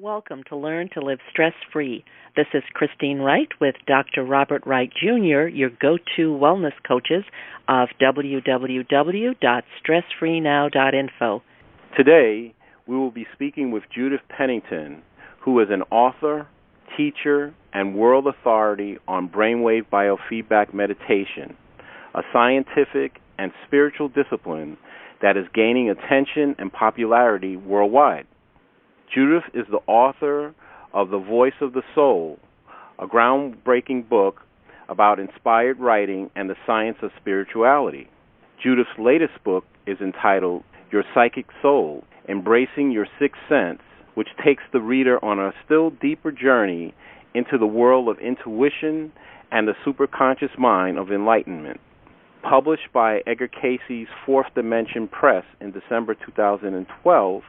Welcome to Learn to Live Stress-Free. This is Christine Wright with Dr. Robert Wright Jr., your go-to wellness coaches of www.stressfreenow.info. Today, we will be speaking with Judith Pennington, who is an author, teacher, and world authority on brainwave biofeedback meditation, a scientific and spiritual discipline that is gaining attention and popularity worldwide. Judith is the author of The Voice of the Soul, a groundbreaking book about inspired writing and the science of spirituality. Judith's latest book is entitled Your Psychic Soul, Embracing Your Sixth Sense, which takes the reader on a still deeper journey into the world of intuition and the superconscious mind of enlightenment. Published by Edgar Cayce's Fourth Dimension Press in December 2012,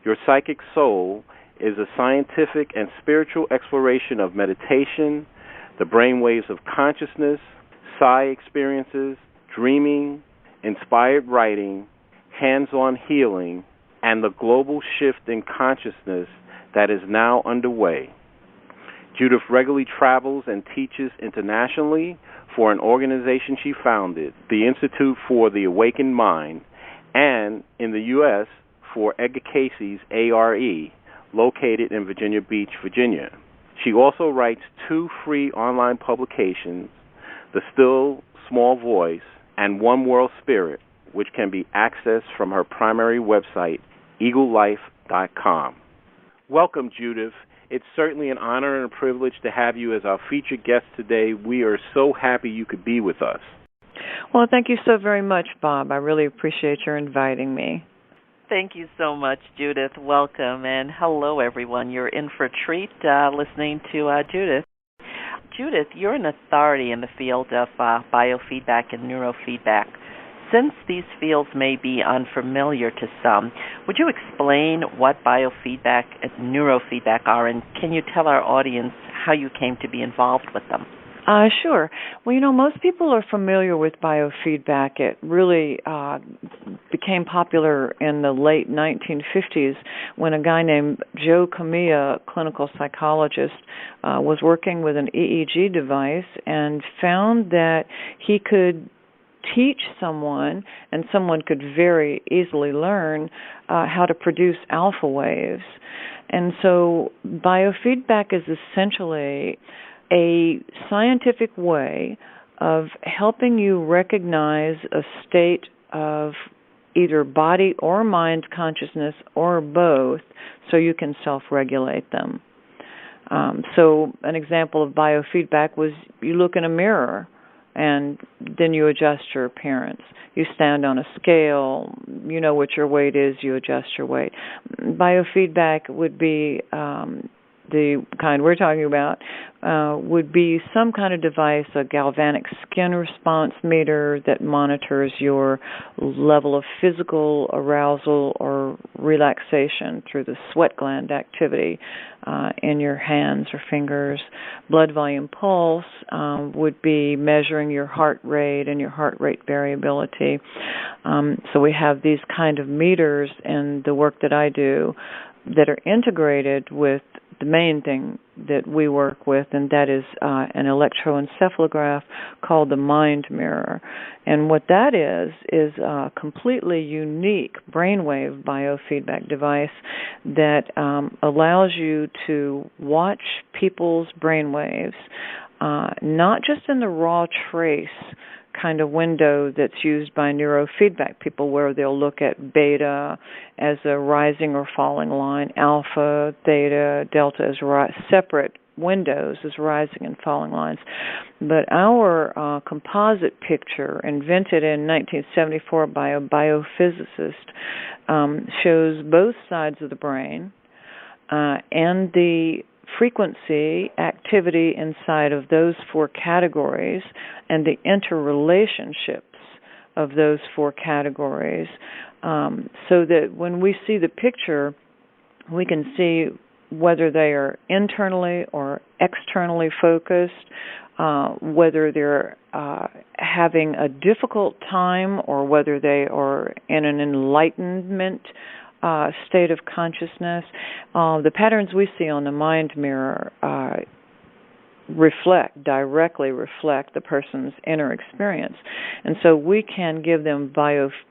Your Psychic Soul is a scientific and spiritual exploration of meditation, the brainwaves of consciousness, psi experiences, dreaming, inspired writing, hands-on healing, and the global shift in consciousness that is now underway. Judith regularly travels and teaches internationally for an organization she founded, the Institute for the Awakened Mind, and in the U.S., for Edgar Cayce's ARE, located in Virginia Beach, Virginia. She also writes 2 free online publications, The Still Small Voice and One World Spirit, which can be accessed from her primary website, eaglelife.com. Welcome, Judith. It's certainly an honor and a privilege to have you as our featured guest today. We are so happy you could be with us. Well, thank you so very much, Bob. I really appreciate your inviting me. Thank you so much, Judith. Welcome, and hello, everyone. You're in for a treat listening to Judith. Judith, you're an authority in the field of biofeedback and neurofeedback. Since these fields may be unfamiliar to some, would you explain what biofeedback and neurofeedback are, and can you tell our audience how you came to be involved with them? Sure. Well, most people are familiar with biofeedback. It really became popular in the late 1950s when a guy named Joe Kamiya, a clinical psychologist, was working with an EEG device and found that he could teach someone, and someone could very easily learn how to produce alpha waves. And so biofeedback is essentially a scientific way of helping you recognize a state of either body or mind consciousness or both so you can self-regulate them. So an example of biofeedback was you look in a mirror and then you adjust your appearance. You stand on a scale, you know what your weight is, you adjust your weight. Biofeedback would be the kind we're talking about, would be some kind of device, a galvanic skin response meter that monitors your level of physical arousal or relaxation through the sweat gland activity in your hands or fingers. Blood volume pulse would be measuring your heart rate and your heart rate variability. So we have these kind of meters in the work that I do that are integrated with the main thing that we work with, and that is an electroencephalograph called the Mind Mirror. And what that is a completely unique brainwave biofeedback device that allows you to watch people's brainwaves, not just in the raw trace kind of window that's used by neurofeedback people, where they'll look at beta as a rising or falling line, alpha, theta, delta as separate windows as rising and falling lines. But our composite picture, invented in 1974 by a biophysicist, shows both sides of the brain and the frequency activity inside of those 4 categories and the interrelationships of those 4 categories, so that when we see the picture, we can see whether they are internally or externally focused, whether they're having a difficult time or whether they are in an enlightenment state of consciousness. The patterns we see on the mind mirror directly reflect the person's inner experience. And so we can give them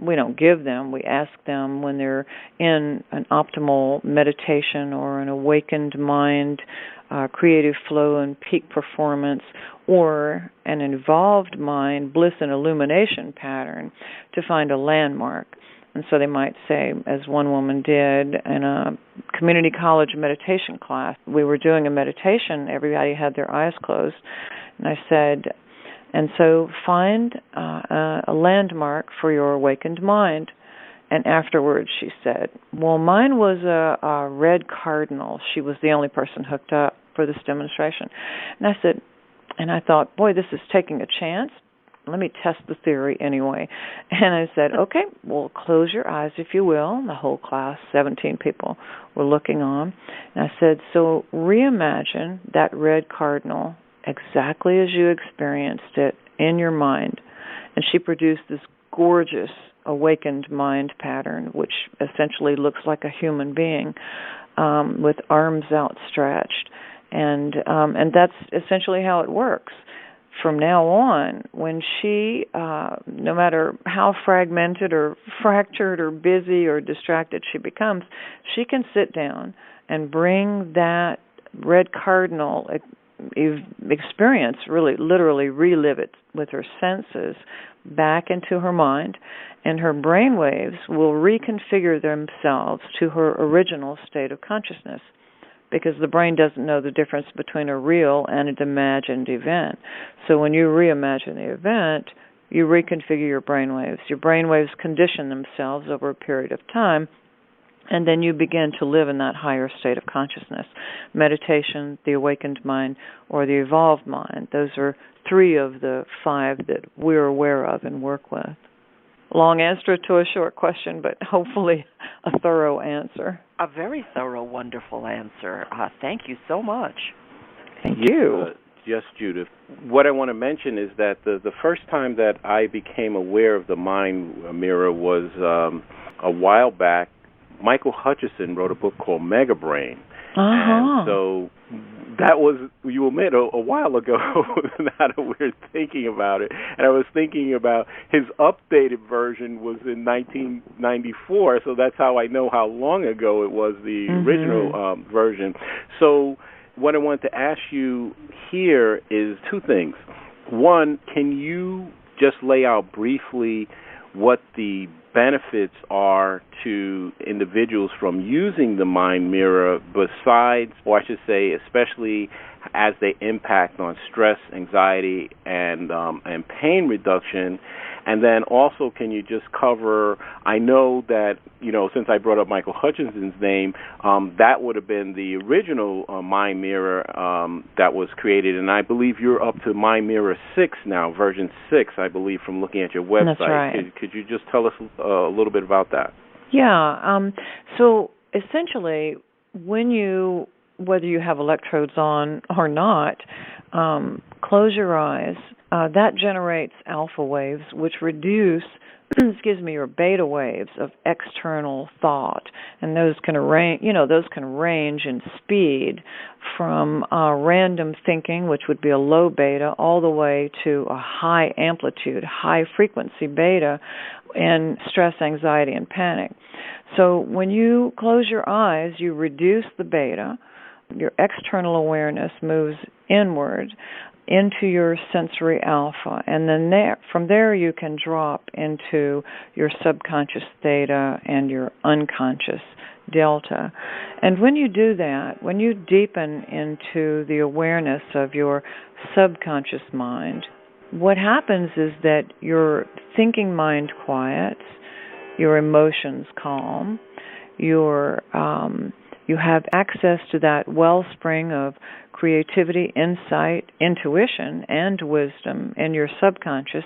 we don't give them, we ask them when they're in an optimal meditation or an awakened mind, creative flow and peak performance, or an involved mind, bliss and illumination pattern, to find a landmark. And so they might say, as one woman did in a community college meditation class, we were doing a meditation, everybody had their eyes closed, and I said, and so find a landmark for your awakened mind. And afterwards she said, well, mine was a red cardinal. She was the only person hooked up for this demonstration. And I said, and I thought, boy, this is taking a chance. Let me test the theory anyway. And I said, okay, well, close your eyes, if you will. The whole class, 17 people, were looking on. And I said, so reimagine that red cardinal exactly as you experienced it in your mind. And she produced this gorgeous awakened mind pattern, which essentially looks like a human being with arms outstretched. And that's essentially how it works. From now on, when she, no matter how fragmented or fractured or busy or distracted she becomes, she can sit down and bring that red cardinal experience, really literally relive it with her senses, back into her mind, and her brain waves will reconfigure themselves to her original state of consciousness, because the brain doesn't know the difference between a real and an imagined event. So when you reimagine the event, you reconfigure your brain waves. Your brain waves condition themselves over a period of time, and then you begin to live in that higher state of consciousness. Meditation, the awakened mind, or the evolved mind. Those are 3 of the 5 that we're aware of and work with. Long answer to a short question, but hopefully a thorough answer. A very thorough, wonderful answer. Thank you so much. Thank you. Yes, Judith. What I want to mention is that the first time that I became aware of the mind mirror was a while back. Michael Hutchison wrote a book called Mega Brain. And so that was, you admit, a while ago, now that we're thinking about it. And I was thinking about his updated version was in 1994, so that's how I know how long ago it was, the original version. So what I want to ask you here is 2 things. One, can you just lay out briefly what the benefits are to individuals from using the mind mirror, besides, or I should say, especially as they impact on stress, anxiety, and pain reduction? And then also, can you just cover, I know that, since I brought up Michael Hutchinson's name, that would have been the original Mind Mirror that was created, and I believe you're up to Mind Mirror 6 now, version 6, I believe, from looking at your website. That's right. Could you just tell us a little bit about that? Yeah. So essentially, whether you have electrodes on or not, close your eyes. That generates alpha waves, which reduce, your beta waves of external thought, and those can range in speed from random thinking, which would be a low beta, all the way to a high amplitude, high frequency beta in stress, anxiety, and panic. So when you close your eyes, you reduce the beta. Your external awareness moves inward into your sensory alpha, and then from there you can drop into your subconscious theta and your unconscious delta. And when you do that, when you deepen into the awareness of your subconscious mind, what happens is that your thinking mind quiets, your emotions calm, you have access to that wellspring of creativity, insight, intuition, and wisdom in your subconscious,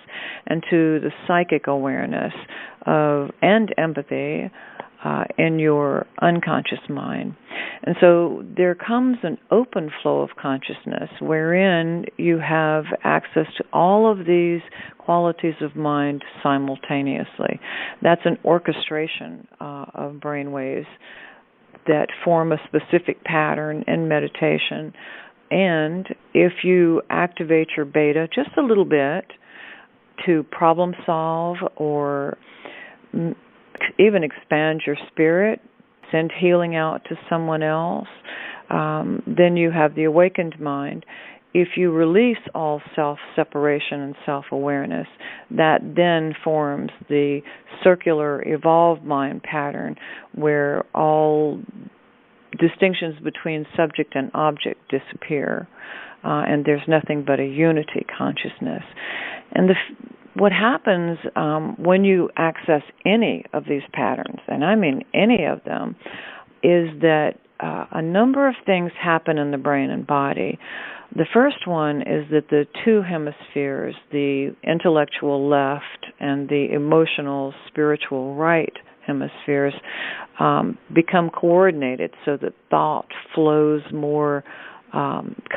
and to the psychic awareness and empathy in your unconscious mind. And so there comes an open flow of consciousness wherein you have access to all of these qualities of mind simultaneously. That's an orchestration of brainwaves that form a specific pattern in meditation. And if you activate your beta just a little bit to problem solve or even expand your spirit, send healing out to someone else, then you have the awakened mind. If you release all self-separation and self-awareness, that then forms the circular evolved mind pattern where all distinctions between subject and object disappear, and there's nothing but a unity consciousness. And what happens when you access any of these patterns, and I mean any of them, is that a number of things happen in the brain and body. The first one is that the two hemispheres, the intellectual left and the emotional, spiritual right hemispheres, become coordinated so that thought flows more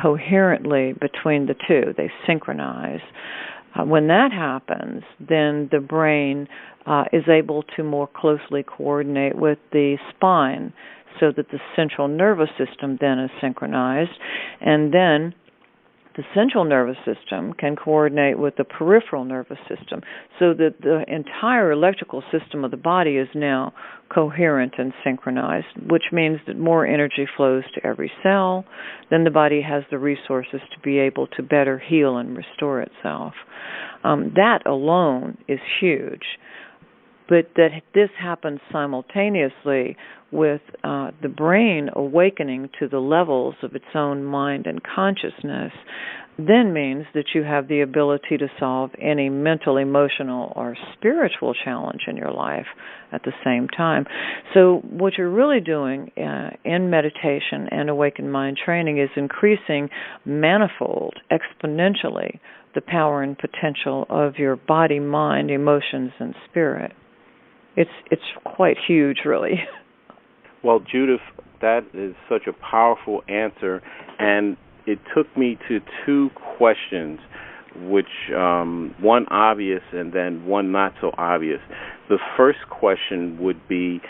coherently between the two. They synchronize. When that happens, then the brain is able to more closely coordinate with the spine so that the central nervous system then is synchronized, and then the central nervous system can coordinate with the peripheral nervous system so that the entire electrical system of the body is now coherent and synchronized, which means that more energy flows to every cell. Then the body has the resources to be able to better heal and restore itself. That alone is huge. But that this happens simultaneously with the brain awakening to the levels of its own mind and consciousness then means that you have the ability to solve any mental, emotional, or spiritual challenge in your life at the same time. So what you're really doing in meditation and awakened mind training is increasing manifold, exponentially, the power and potential of your body, mind, emotions, and spirit. It's quite huge, really. Well, Judith, that is such a powerful answer, and it took me to two questions, which one obvious and then one not so obvious. The first question would be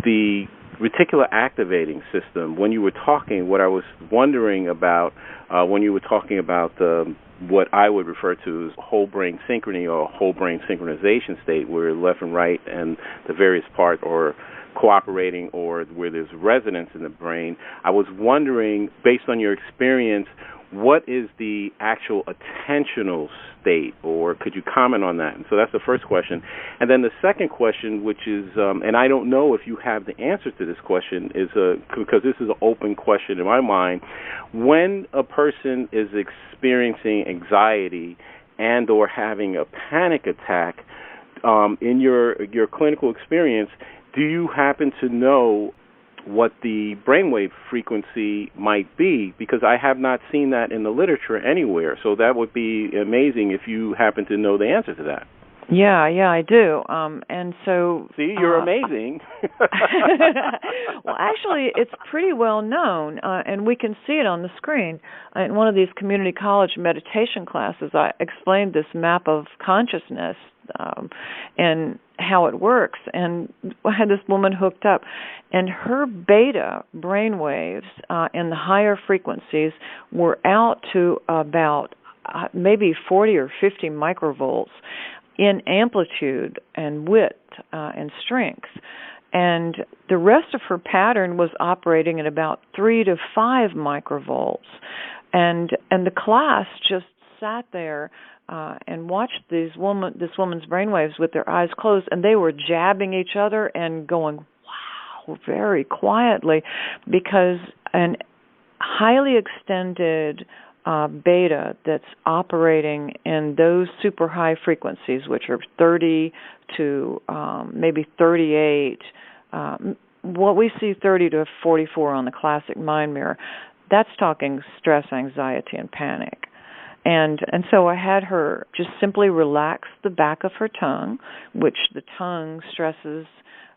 the reticular activating system. When you were talking, what I was wondering about when you were talking about what I would refer to as whole brain synchrony or whole brain synchronization state, where left and right and the various parts are cooperating, or where there's resonance in the brain. I was wondering, based on your experience, what is the actual attentional state, or could you comment on that? And so that's the first question. And then the second question, which is, and I don't know if you have the answer to this question, is because this is an open question in my mind. When a person is experiencing anxiety and or having a panic attack, in your clinical experience, do you happen to know what the brainwave frequency might be? Because I have not seen that in the literature anywhere. So that would be amazing if you happen to know the answer to that. Yeah, I do. And so... See, you're amazing. Well, actually, it's pretty well known, and we can see it on the screen. In one of these community college meditation classes, I explained this map of consciousness and how it works. And I had this woman hooked up, and her beta brainwaves in the higher frequencies were out to about maybe 40 or 50 microvolts in amplitude and width and strength. And the rest of her pattern was operating at about 3 to 5 microvolts. And the class just sat there and watched this woman's brainwaves with their eyes closed, and they were jabbing each other and going, wow, very quietly, because an highly extended beta that's operating in those super high frequencies, which are 30 to maybe 38, what we see 30 to 44 on the classic mind mirror, that's talking stress, anxiety, and panic. And so I had her just simply relax the back of her tongue, which the tongue stresses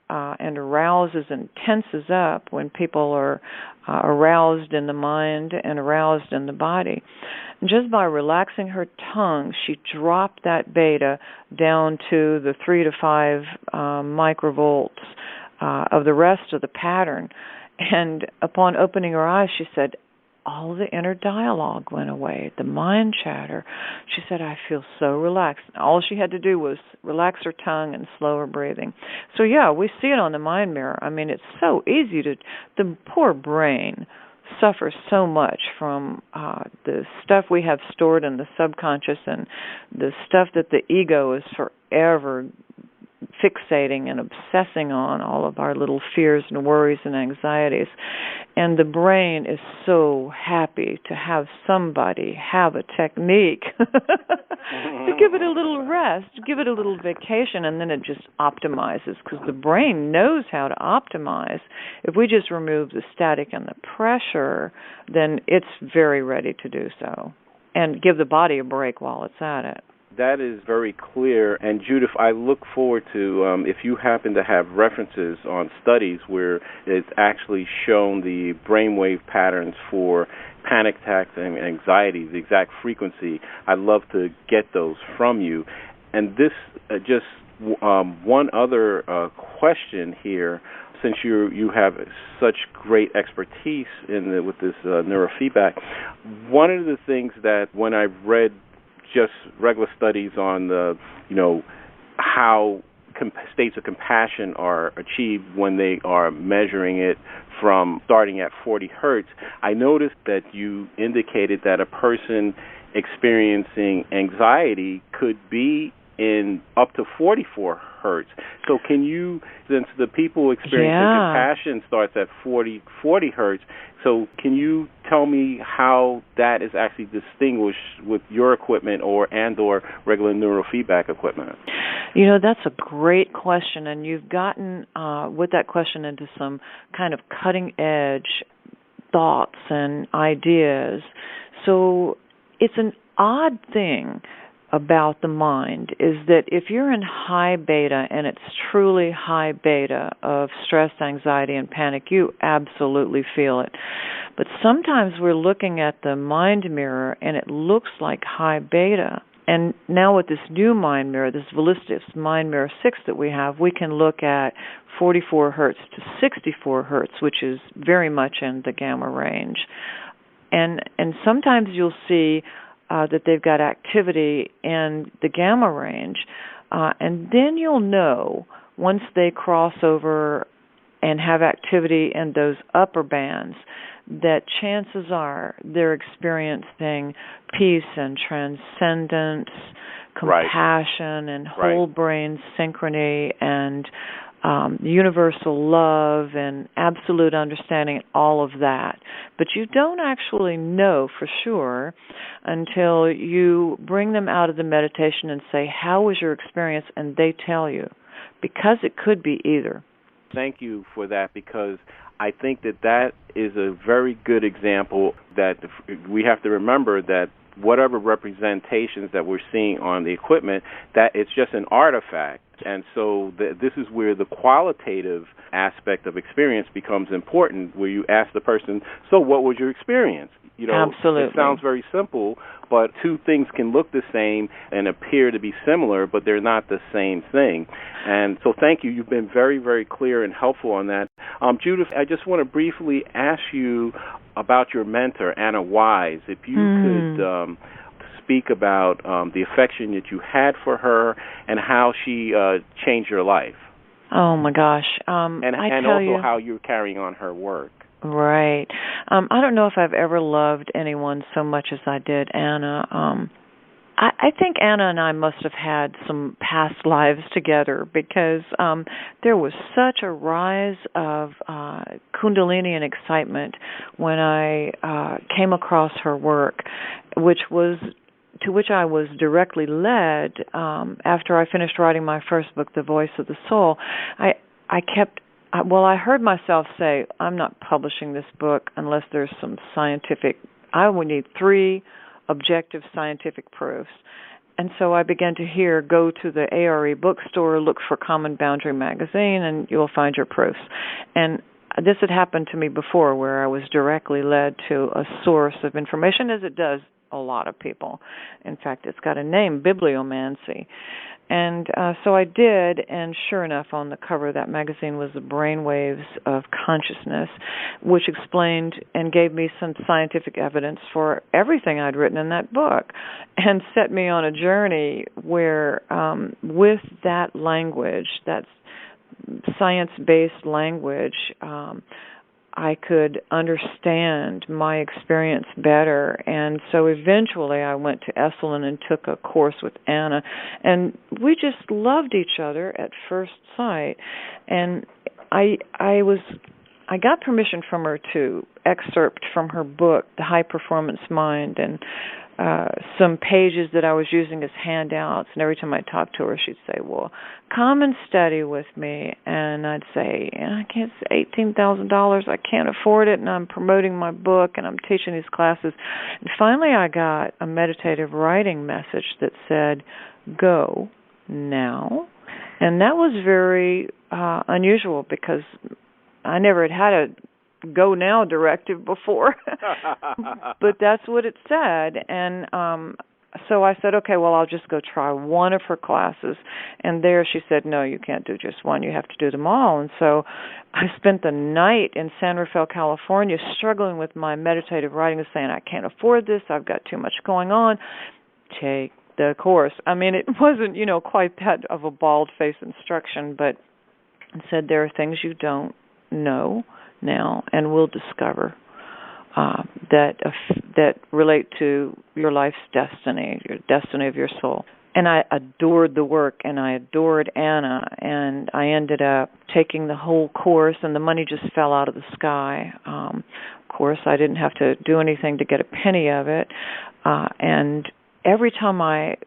and arouses and tenses up when people are aroused in the mind and aroused in the body. And just by relaxing her tongue, she dropped that beta down to the 3 to 5 microvolts of the rest of the pattern. And upon opening her eyes, she said, all the inner dialogue went away, the mind chatter. She said, I feel so relaxed. All she had to do was relax her tongue and slow her breathing. So, yeah, we see it on the mind mirror. I mean, it's so easy the poor brain suffers so much from the stuff we have stored in the subconscious and the stuff that the ego is forever fixating and obsessing on, all of our little fears and worries and anxieties. And the brain is so happy to have somebody have a technique to give it a little rest, give it a little vacation, and then it just optimizes, because the brain knows how to optimize. If we just remove the static and the pressure, then it's very ready to do so and give the body a break while it's at it. That is very clear. And Judith, I look forward to, if you happen to have references on studies where it's actually shown the brainwave patterns for panic attacks and anxiety, the exact frequency, I'd love to get those from you. And this, just one other question here, since you have such great expertise with this neurofeedback, one of the things that when I've read just regular studies on how states of compassion are achieved when they are measuring it from starting at 40 hertz, I noticed that you indicated that a person experiencing anxiety could be in up to 44 hertz. So can you, since the people experiencing compassion starts at 40 hertz, so can you tell me how that is actually distinguished with your equipment or regular neurofeedback equipment? You know, that's a great question, and you've gotten with that question into some kind of cutting-edge thoughts and ideas. So it's an odd thing about the mind is that if you're in high beta, and it's truly high beta of stress, anxiety, and panic, you absolutely feel it. But sometimes we're looking at the mind mirror and it looks like high beta. And now with this new mind mirror, this Ballistics Mind Mirror 6 that we have, we can look at 44 hertz to 64 hertz, which is very much in the gamma range. And sometimes you'll see that they've got activity in the gamma range, and then you'll know once they cross over and have activity in those upper bands that chances are they're experiencing peace and transcendence, compassion, and whole brain synchrony, and universal love and absolute understanding, all of that. But you don't actually know for sure until you bring them out of the meditation and say, how was your experience? And they tell you, because it could be either. Thank you for that, because I think that is a very good example that we have to remember that whatever representations that we're seeing on the equipment, that it's just an artifact. And so this is where the qualitative aspect of experience becomes important, where you ask the person, so what was your experience? You know, absolutely. It sounds very simple, but two things can look the same and appear to be similar, but they're not the same thing. And so thank you. You've been very, very clear and helpful on that. Judith, I just want to briefly ask you about your mentor, Anna Wise. If you could speak about the affection that you had for her and how she changed your life. Oh, my gosh. And also how you're carrying on her work. Right. I don't know if I've ever loved anyone so much as I did Anna. I think Anna and I must have had some past lives together, because there was such a rise of Kundalini and excitement when I came across her work, to which I was directly led after I finished writing my first book, The Voice of the Soul. I heard myself say, I'm not publishing this book unless there's some scientific, I would need 3 objective scientific proofs. And so I began to hear, go to the ARE bookstore, look for Common Boundary magazine, and you'll find your proofs. And this had happened to me before, where I was directly led to a source of information, as it does a lot of people. In fact, it's got a name, bibliomancy. And so I did, and sure enough, on the cover of that magazine was the brainwaves of consciousness, which explained and gave me some scientific evidence for everything I'd written in that book, and set me on a journey where, with that language, that science-based language, I could understand my experience better. And so eventually I went to Esalen and took a course with Anna, and we just loved each other at first sight. And I got permission from her to excerpt from her book, The High Performance Mind, and some pages that I was using as handouts. And every time I talked to her, she'd say, well, come and study with me. And I'd say, I can't, $18,000, I can't afford it, and I'm promoting my book, and I'm teaching these classes. And finally I got a meditative writing message that said, go now. And that was very unusual, because I never had a go now directive before. But that's what it said. And so I said, okay, well, I'll just go try one of her classes. And there she said, no, you can't do just one. You have to do them all. And so I spent the night in San Rafael, California, struggling with my meditative writing and saying, I can't afford this. I've got too much going on. Take the course. I mean, it wasn't, quite that of a bald-faced instruction, but it said there are things you don't know now, and we'll discover that relate to your life's destiny, your destiny of your soul. And I adored the work, and I adored Anna, and I ended up taking the whole course, and the money just fell out of the sky. Of course, I didn't have to do anything to get a penny of it, and every time I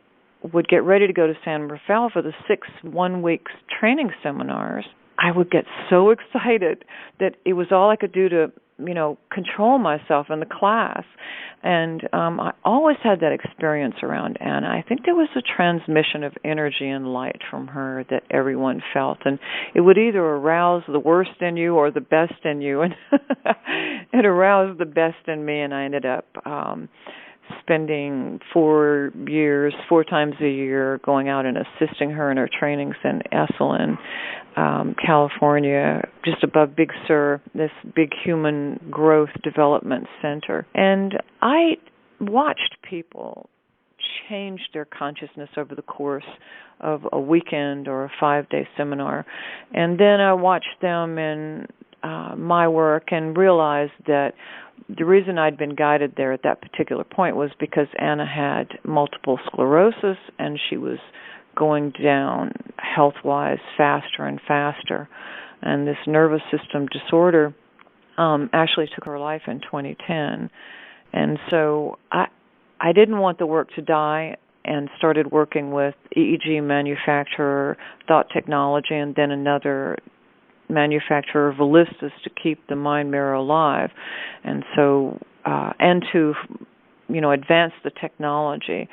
would get ready to go to San Rafael for the 6 one-week training seminars, I would get so excited that it was all I could do to, control myself in the class. And I always had that experience around Anna. I think there was a transmission of energy and light from her that everyone felt. And it would either arouse the worst in you or the best in you. And it aroused the best in me, and I ended up spending 4 years, 4 times a year, going out and assisting her in her trainings in Esalen, California, just above Big Sur, this big human growth development center. And I watched people change their consciousness over the course of a weekend or a 5-day seminar. And then I watched them in my work and realized that the reason I'd been guided there at that particular point was because Anna had multiple sclerosis, and she was going down health-wise faster and faster. And this nervous system disorder actually took her life in 2010. And so I didn't want the work to die, and started working with EEG manufacturer, Thought Technology, and then another manufacturer, Velistas, to keep the mind mirror alive, and so and to advance the technology.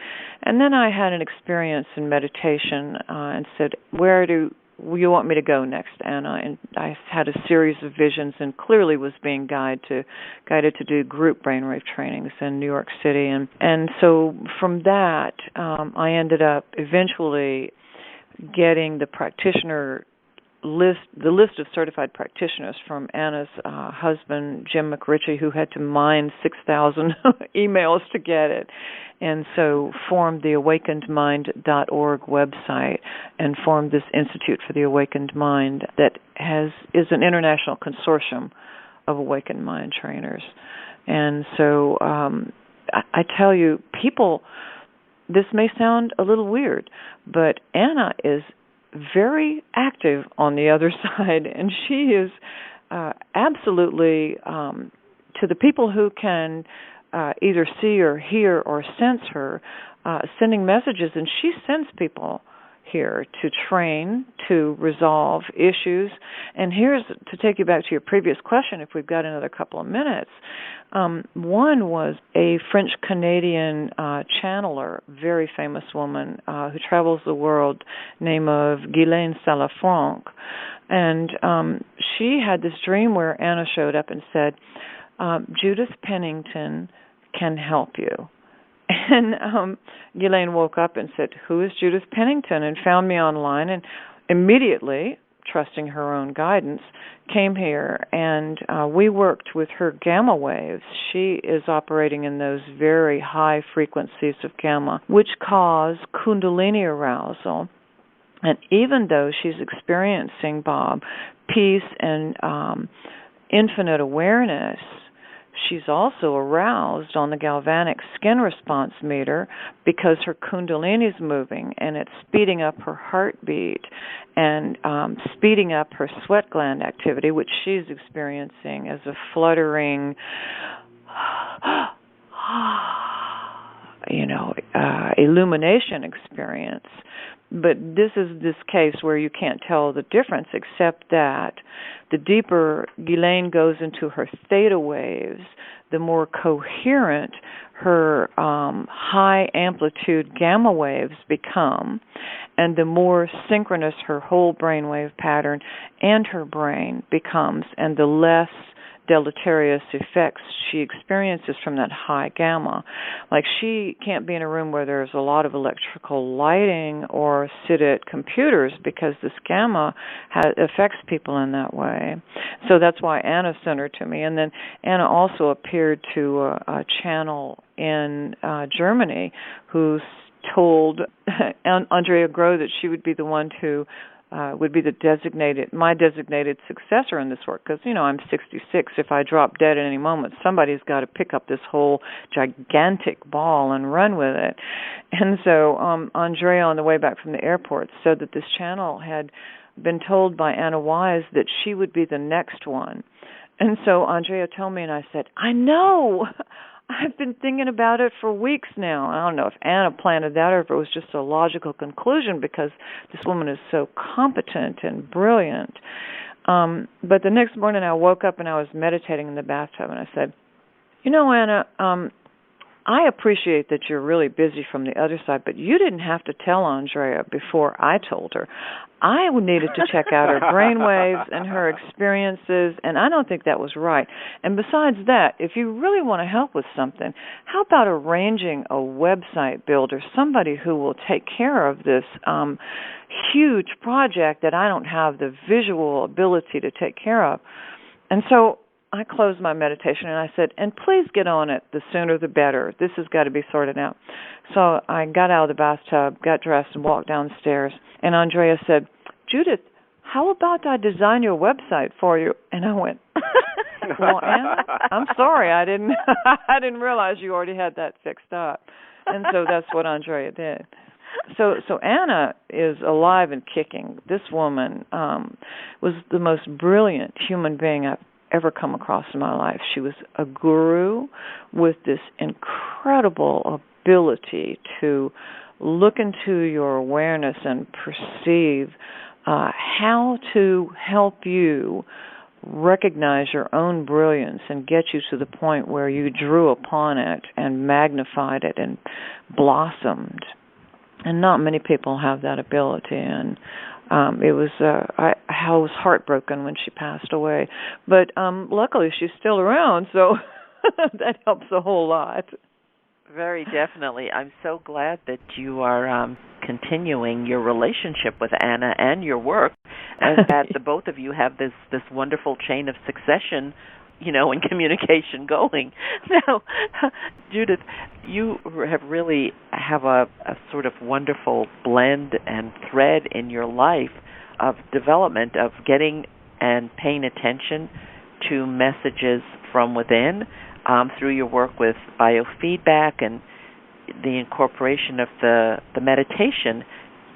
And then I had an experience in meditation and said, where do you want me to go next, Anna? And I had a series of visions, and clearly was being guided to do group brainwave trainings in New York City. And so from that, I ended up eventually getting the list of certified practitioners from Anna's husband, Jim McRitchie, who had to mine 6,000 emails to get it, and so formed the awakenedmind.org website and formed this Institute for the Awakened Mind that is an international consortium of awakened mind trainers. And so I tell you, people, this may sound a little weird, but Anna is very active on the other side, and she is absolutely, to the people who can either see or hear or sense her, sending messages, and she sends people here to train, to resolve issues. And here's, to take you back to your previous question, if we've got another couple of minutes. One was a French-Canadian channeler, very famous woman who travels the world, name of Ghislaine Salafranc. And she had this dream where Anna showed up and said, Judith Pennington can help you. And Ghislaine woke up and said, who is Judith Pennington? And found me online, and immediately, trusting her own guidance, came here, and we worked with her gamma waves. She is operating in those very high frequencies of gamma, which cause kundalini arousal. And even though she's experiencing, Bob, peace and infinite awareness, she's also aroused on the galvanic skin response meter because her kundalini is moving, and it's speeding up her heartbeat and speeding up her sweat gland activity, which she's experiencing as a fluttering, illumination experience. But this is this case where you can't tell the difference, except that the deeper Ghislaine goes into her theta waves, the more coherent her high amplitude gamma waves become, and the more synchronous her whole brainwave pattern and her brain becomes, and the less deleterious effects she experiences from that high gamma. Like, she can't be in a room where there's a lot of electrical lighting or sit at computers because this gamma affects people in that way. So that's why Anna sent her to me. And then Anna also appeared to a channel in Germany who told Andrea Groh that she would be the one to would be my designated successor in this work, because, I'm 66. If I drop dead at any moment, somebody's got to pick up this whole gigantic ball and run with it. And so Andrea, on the way back from the airport, said that this channel had been told by Anna Wise that she would be the next one. And so Andrea told me, and I said, I know! I've been thinking about it for weeks now. I don't know if Anna planted that or if it was just a logical conclusion, because this woman is so competent and brilliant. But the next morning I woke up and I was meditating in the bathtub, and I said, Anna, I appreciate that you're really busy from the other side, but you didn't have to tell Andrea before I told her. I needed to check out her brainwaves and her experiences, and I don't think that was right. And besides that, if you really want to help with something, how about arranging a website builder, somebody who will take care of this huge project that I don't have the visual ability to take care of? And so I closed my meditation and I said, and please get on it, the sooner the better. This has got to be sorted out. So I got out of the bathtub, got dressed, and walked downstairs. And Andrea said, Judith, how about I design your website for you? And I went, well, Anna, I'm sorry, I didn't realize you already had that fixed up. And so that's what Andrea did. So Anna is alive and kicking. This woman was the most brilliant human being I've ever come across in my life. She was a guru with this incredible ability to look into your awareness and perceive how to help you recognize your own brilliance and get you to the point where you drew upon it and magnified it and blossomed. And not many people have that ability, and I was heartbroken when she passed away. But luckily she's still around, so that helps a whole lot. Very definitely. I'm so glad that you are continuing your relationship with Anna and your work, and that the both of you have this wonderful chain of succession, and communication going. Now, Judith, you really have a sort of wonderful blend and thread in your life of development, of getting and paying attention to messages from within through your work with biofeedback and the incorporation of the meditation.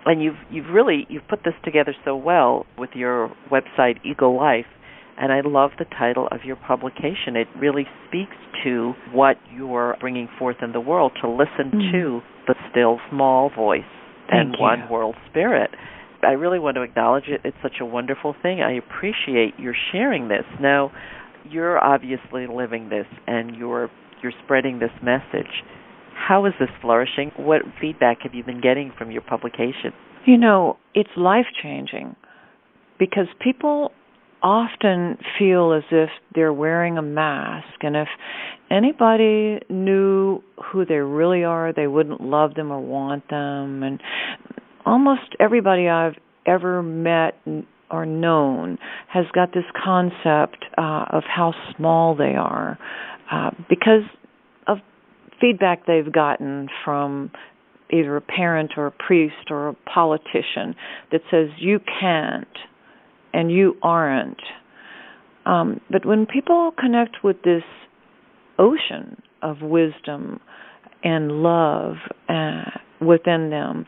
And you've put this together so well with your website, Eagle Life. And I love the title of your publication. It really speaks to what you're bringing forth in the world, to listen to the still small voice and one world spirit. I really want to acknowledge it. It's such a wonderful thing. I appreciate your sharing this. Now, you're obviously living this, and you're spreading this message. How is this flourishing? What feedback have you been getting from your publication? You know, it's life-changing because people often feel as if they're wearing a mask, and if anybody knew who they really are, they wouldn't love them or want them. And almost everybody I've ever met or known has got this concept of how small they are because of feedback they've gotten from either a parent or a priest or a politician that says you can't and you aren't. But when people connect with this ocean of wisdom and love within them,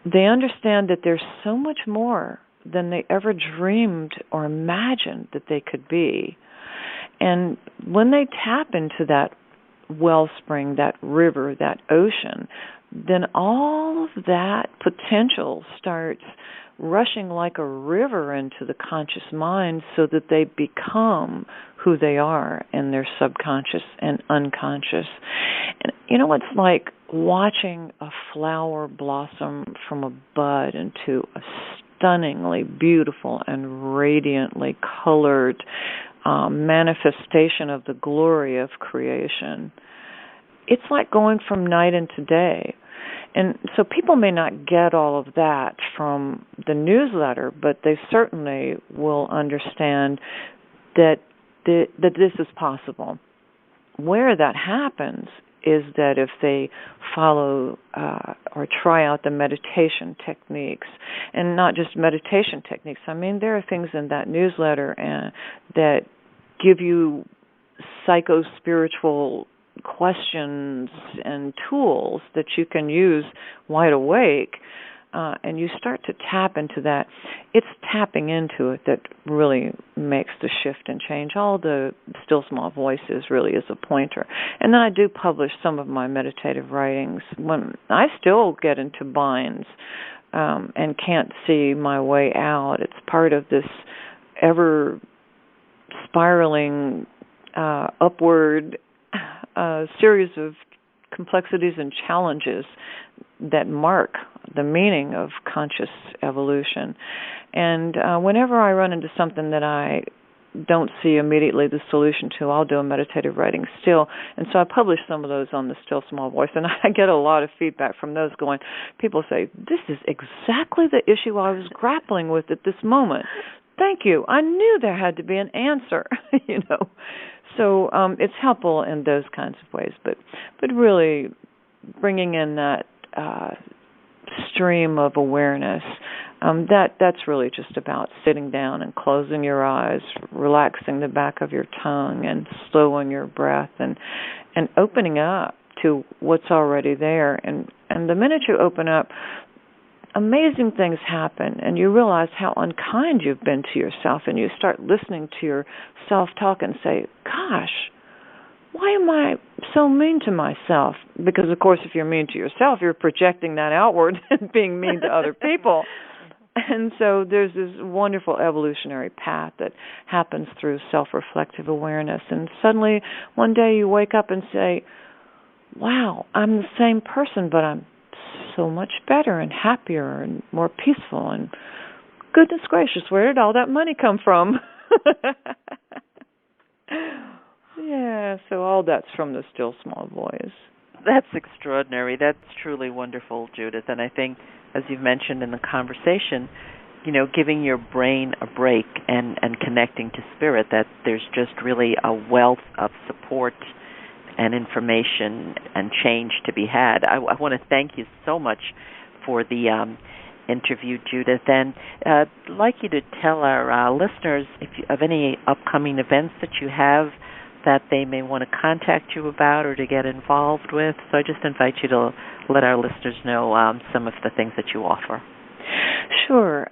they understand that there's so much more than they ever dreamed or imagined that they could be. And when they tap into that wellspring, that river, that ocean, then all of that potential starts rushing like a river into the conscious mind so that they become who they are in their subconscious and unconscious. And you know, it's like watching a flower blossom from a bud into a stunningly beautiful and radiantly colored manifestation of the glory of creation. It's like going from night into day. And so people may not get all of that from the newsletter, but they certainly will understand that this is possible. Where that happens is that if they follow or try out the meditation techniques, and not just meditation techniques. I mean, there are things in that newsletter that give you psycho-spiritual questions and tools that you can use wide awake, and you start to tap into that. It's tapping into it that really makes the shift and change. All the still small voices really is a pointer. And then I do publish some of my meditative writings. When I still get into binds and can't see my way out, it's part of this ever spiraling upward series of complexities and challenges that mark the meaning of conscious evolution. And whenever I run into something that I don't see immediately the solution to, I'll do a meditative writing still. And so I publish some of those on the Still Small Voice, and I get a lot of feedback from those going, people say, this is exactly the issue I was grappling with at this moment. Thank you. I knew there had to be an answer, you know. So it's helpful in those kinds of ways, but really bringing in that stream of awareness, that's really just about sitting down and closing your eyes, relaxing the back of your tongue, and slowing your breath, and opening up to what's already there. And the minute you open up, amazing things happen, and you realize how unkind you've been to yourself, and you start listening to your self-talk and say, gosh, why am I so mean to myself? Because, of course, if you're mean to yourself, you're projecting that outward and being mean to other people. And so there's this wonderful evolutionary path that happens through self-reflective awareness, and suddenly one day you wake up and say, wow, I'm the same person, but I'm so much better and happier and more peaceful, and goodness gracious, where did all that money come from? Yeah, so all that's from the Still Small Voice. That's extraordinary. That's truly wonderful, Judith. And I think, as you've mentioned in the conversation, you know, giving your brain a break and connecting to spirit, that there's just really a wealth of support and information and change to be had. I want to thank you so much for the interview, Judith, and I'd like you to tell our listeners if you, of any upcoming events that you have that they may want to contact you about or to get involved with. So I just invite you to let our listeners know some of the things that you offer. Sure.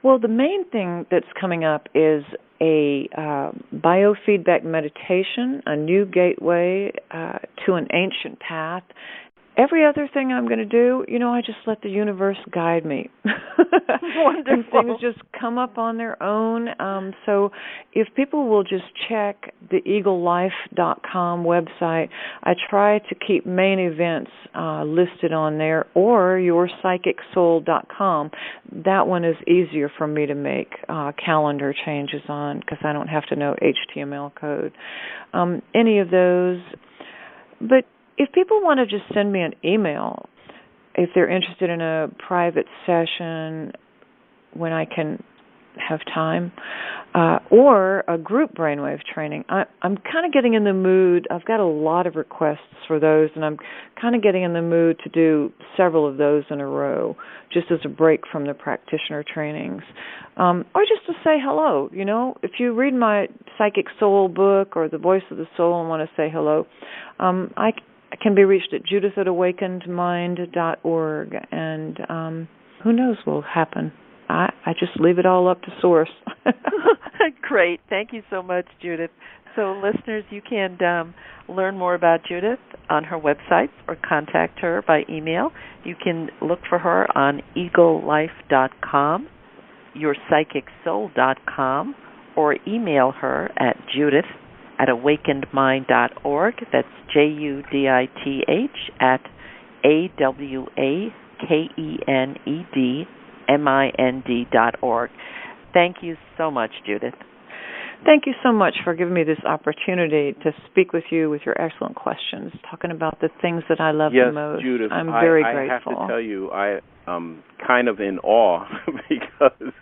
Well, the main thing that's coming up is a biofeedback meditation, a new gateway to an ancient path. every other thing I'm going to do, I just let the universe guide me. Wonderful. And things just come up on their own. So if people will just check the eaglelife.com website, I try to keep main events listed on there, or yourpsychicsoul.com. That one is easier for me to make calendar changes on because I don't have to know HTML code. Any of those. But if people want to just send me an email, if they're interested in a private session when I can have time, or a group brainwave training, I'm kind of getting in the mood. I've got a lot of requests for those, and I'm kind of getting in the mood to do several of those in a row, just as a break from the practitioner trainings. Or just to say hello. If you read my Psychic Soul book or The Voice of the Soul and want to say hello, I can be reached at judith@awakenedmind.org, and who knows what will happen. I just leave it all up to Source. Great. Thank you so much, Judith. So, listeners, you can learn more about Judith on her website or contact her by email. You can look for her on eaglelife.com, yourpsychicsoul.com, or email her at judith@awakenedmind.org. That's JUDITH@AWAKENEDMIND.org. Thank you so much, Judith. Thank you so much for giving me this opportunity to speak with you with your excellent questions, talking about the things that I love the most. Yes, Judith, I'm very grateful. I have to tell you, I am kind of in awe because,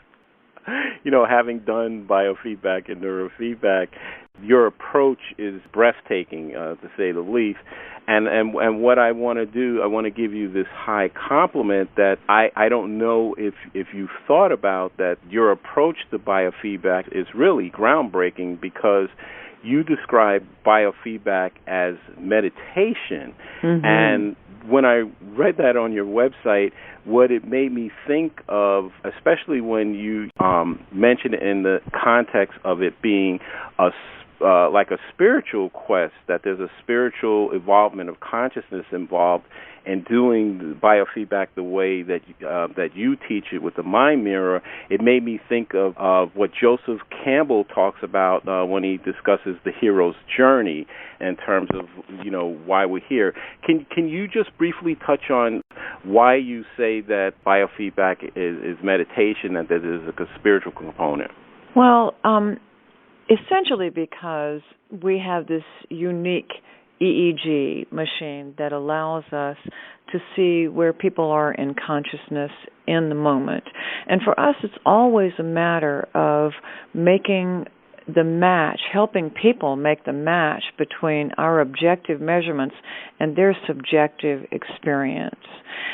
having done biofeedback and neurofeedback, your approach is breathtaking, to say the least. And what I want to do, I want to give you this high compliment that I don't know if you've thought about that. Your approach to biofeedback is really groundbreaking because you describe biofeedback as meditation. Mm-hmm. And when I read that on your website, what it made me think of, especially when you mentioned it in the context of it being like a spiritual quest, that there's a spiritual evolvement of consciousness involved in doing biofeedback the way that you teach it with the mind mirror. It made me think of what Joseph Campbell talks about when he discusses the hero's journey in terms of why we're here. Can you just briefly touch on why you say that biofeedback is meditation and that there's a spiritual component? Well, essentially because we have this unique EEG machine that allows us to see where people are in consciousness in the moment. And for us, it's always a matter of making the match, helping people make the match between our objective measurements and their subjective experience.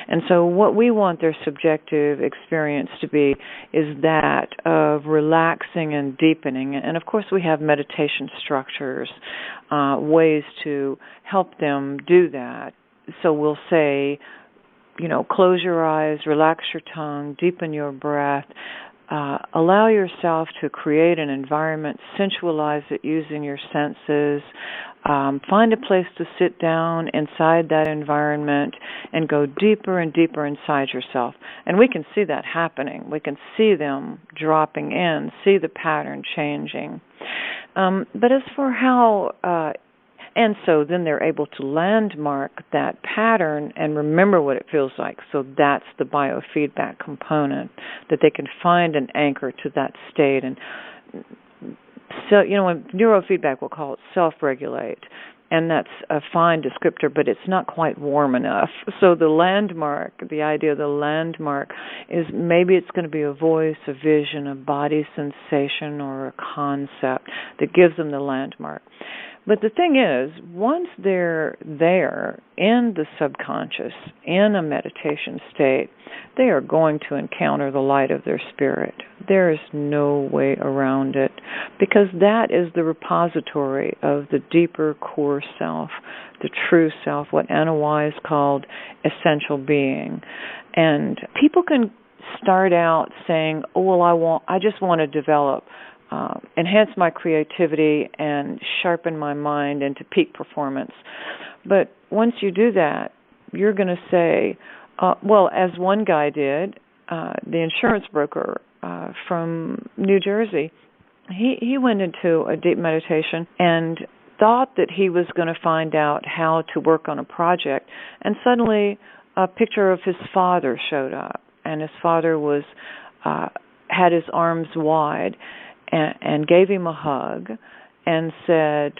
And so what we want their subjective experience to be is that of relaxing and deepening. And of course we have meditation structures, ways to help them do that. So we'll say, close your eyes, relax your tongue, deepen your breath, allow yourself to create an environment, sensualize it using your senses, find a place to sit down inside that environment and go deeper and deeper inside yourself. And we can see that happening. We can see them dropping in, see the pattern changing. But as for how... And so then they're able to landmark that pattern and remember what it feels like. So that's the biofeedback component, that they can find an anchor to that state. And so, when neurofeedback, we'll call it self-regulate. And that's a fine descriptor, but it's not quite warm enough. So the landmark, the idea of the landmark is maybe it's going to be a voice, a vision, a body sensation, or a concept that gives them the landmark. But the thing is, once they're there in the subconscious, in a meditation state, they are going to encounter the light of their spirit. There is no way around it, because that is the repository of the deeper core self, the true self, what Anna Wise called essential being. And people can start out saying, oh, well, I just want to develop enhance my creativity and sharpen my mind into peak performance. But once you do that, you're going to say, well, as one guy did, the insurance broker from New Jersey, he went into a deep meditation and thought that he was going to find out how to work on a project, and suddenly a picture of his father showed up, and his father was had his arms wide and gave him a hug and said,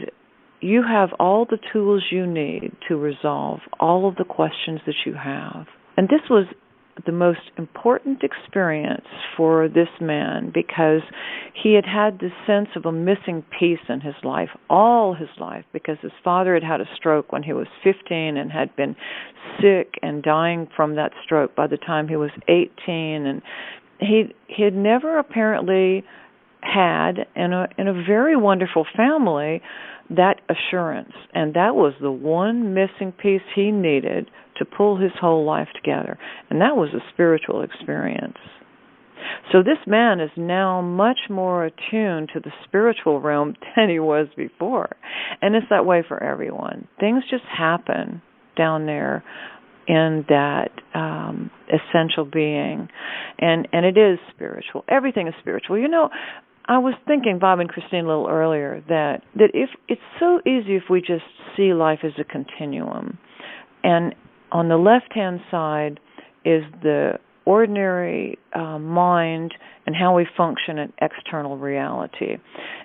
"You have all the tools you need to resolve all of the questions that you have." And this was the most important experience for this man, because he had had this sense of a missing piece in his life, all his life, because his father had had a stroke when he was 15 and had been sick and dying from that stroke by the time he was 18. And he had never apparently had, in a very wonderful family, that assurance. And that was the one missing piece he needed to pull his whole life together. And that was a spiritual experience. So this man is now much more attuned to the spiritual realm than he was before. And it's that way for everyone. Things just happen down there in that essential being. And it is spiritual. Everything is spiritual. You know, I was thinking, Bob and Christine, a little earlier, that if it's so easy if we just see life as a continuum. And on the left-hand side is the ordinary mind and how we function in external reality.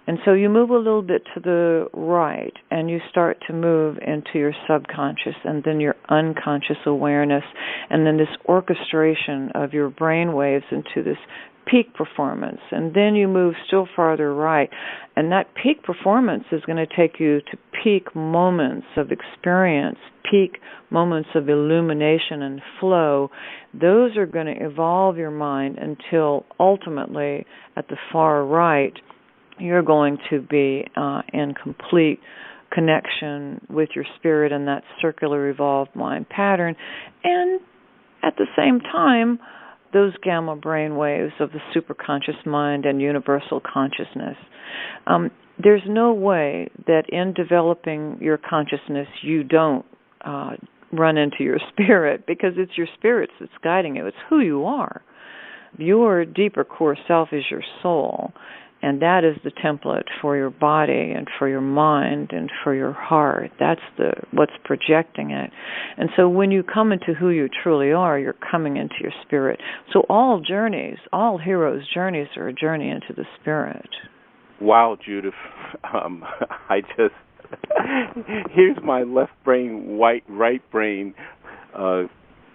And so you move a little bit to the right, and you start to move into your subconscious and then your unconscious awareness, and then this orchestration of your brain waves into this peak performance. And then you move still farther right, and that peak performance is going to take you to peak moments of experience, peak moments of illumination and flow. Those are going to evolve your mind until ultimately at the far right you're going to be in complete connection with your spirit and that circular evolved mind pattern. And at the same time, those gamma brain waves of the superconscious mind and universal consciousness. There's no way that in developing your consciousness you don't run into your spirit, because it's your spirit that's guiding you. It's who you are. Your deeper core self is your soul, and that is the template for your body and for your mind and for your heart. That's what's projecting it. And so when you come into who you truly are, you're coming into your spirit. So all journeys, all heroes' journeys are a journey into the spirit. Wow, Judith. I just... Here's my left brain, right brain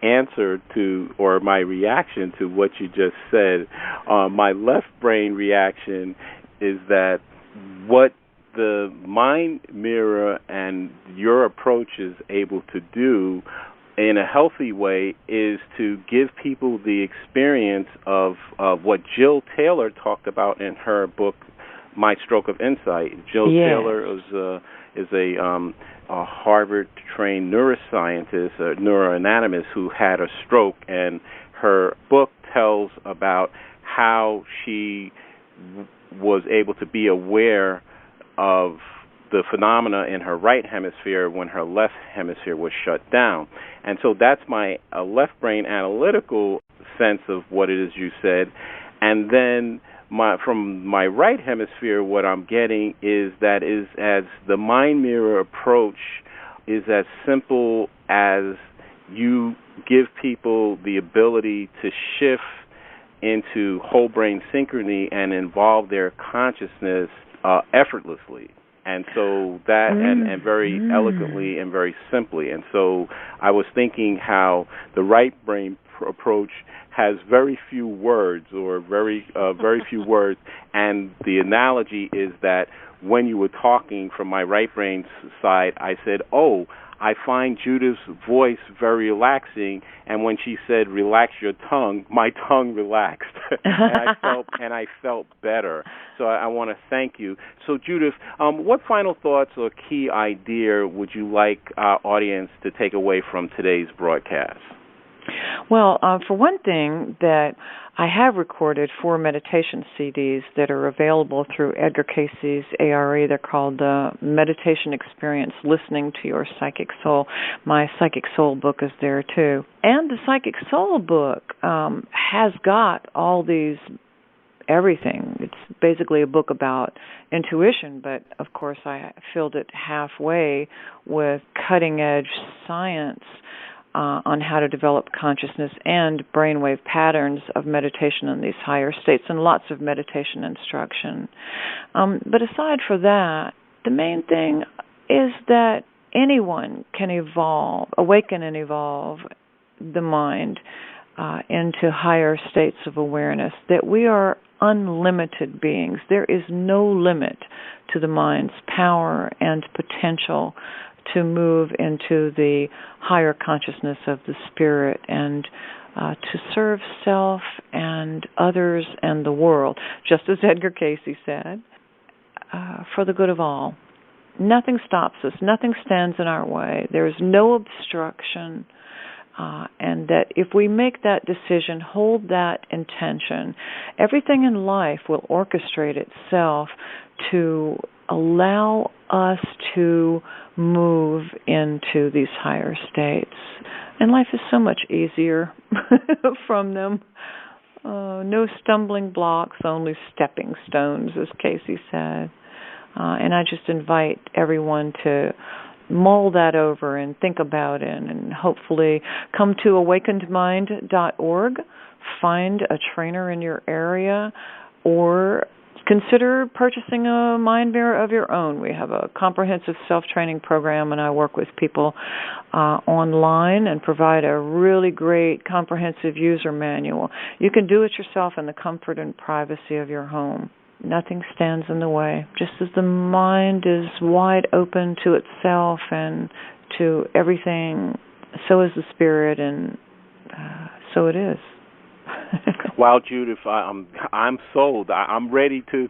answer to, or my reaction to what you just said. My left brain reaction is that what the mind mirror and your approach is able to do in a healthy way is to give people the experience of what Jill Taylor talked about in her book, My Stroke of Insight. Jill Taylor is a Harvard-trained neuroscientist, a neuroanatomist who had a stroke, and her book tells about how she was able to be aware of the phenomena in her right hemisphere when her left hemisphere was shut down. And so that's my left brain analytical sense of what it is you said. And then from my right hemisphere, what I'm getting is that as the mind mirror approach is as simple as you give people the ability to shift into whole brain synchrony and involve their consciousness effortlessly. And so that, and very eloquently and very simply. And so I was thinking how the right brain approach has very few words, or very few words, and the analogy is that when you were talking from my right brain side, I said, "Oh, I find Judith's voice very relaxing," and when she said, "Relax your tongue," my tongue relaxed, and I felt better. So I want to thank you. So Judith, what final thoughts or key idea would you like our audience to take away from today's broadcast? Well, for one thing, that I have recorded 4 meditation CDs that are available through Edgar Cayce's ARE. They're called the Meditation Experience, Listening to Your Psychic Soul. My Psychic Soul book is there, too. And the Psychic Soul book has got all these, everything. It's basically a book about intuition, but of course I filled it halfway with cutting-edge science on how to develop consciousness and brainwave patterns of meditation in these higher states, and lots of meditation instruction. But aside from that, the main thing is that anyone can awaken and evolve the mind into higher states of awareness, that we are unlimited beings. There is no limit to the mind's power and potential to move into the higher consciousness of the spirit and to serve self and others and the world, just as Edgar Cayce said, for the good of all. Nothing stops us. Nothing stands in our way. There is no obstruction. And that if we make that decision, hold that intention, everything in life will orchestrate itself to allow us to move into these higher states. And life is so much easier from them. No stumbling blocks, only stepping stones, as Cayce said. And I just invite everyone to mull that over and think about it, and hopefully come to awakenedmind.org, find a trainer in your area, or consider purchasing a mind mirror of your own. We have a comprehensive self-training program, and I work with people online and provide a really great comprehensive user manual. You can do it yourself in the comfort and privacy of your home. Nothing stands in the way. Just as the mind is wide open to itself and to everything, so is the spirit, and so it is. Wow, Judith, I'm sold. I'm ready to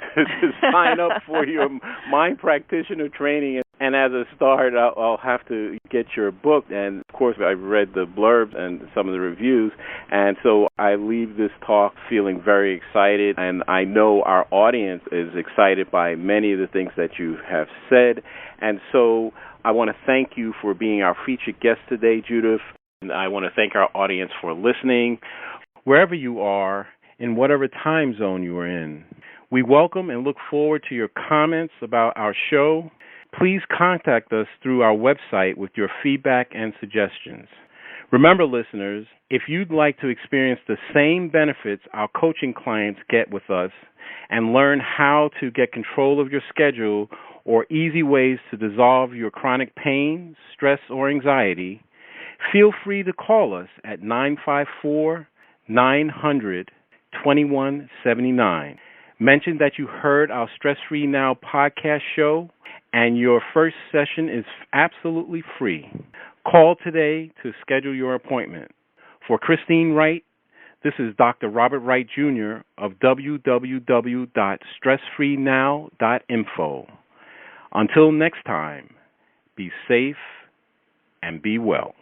sign up for your mind practitioner training. And as a start, I'll have to get your book. And, of course, I've read the blurbs and some of the reviews. And so I leave this talk feeling very excited. And I know our audience is excited by many of the things that you have said. And so I want to thank you for being our featured guest today, Judith. And I want to thank our audience for listening. Wherever you are, in whatever time zone you are in, we welcome and look forward to your comments about our show. Please contact us through our website with your feedback and suggestions. Remember, listeners, if you'd like to experience the same benefits our coaching clients get with us and learn how to get control of your schedule or easy ways to dissolve your chronic pain, stress, or anxiety, feel free to call us at 954-900-2179. Mention that you heard our Stress Free Now podcast show, and your first session is absolutely free. Call today to schedule your appointment. For Christine Wright, this is Dr. Robert Wright, Jr. of www.stressfreenow.info. Until next time, be safe and be well.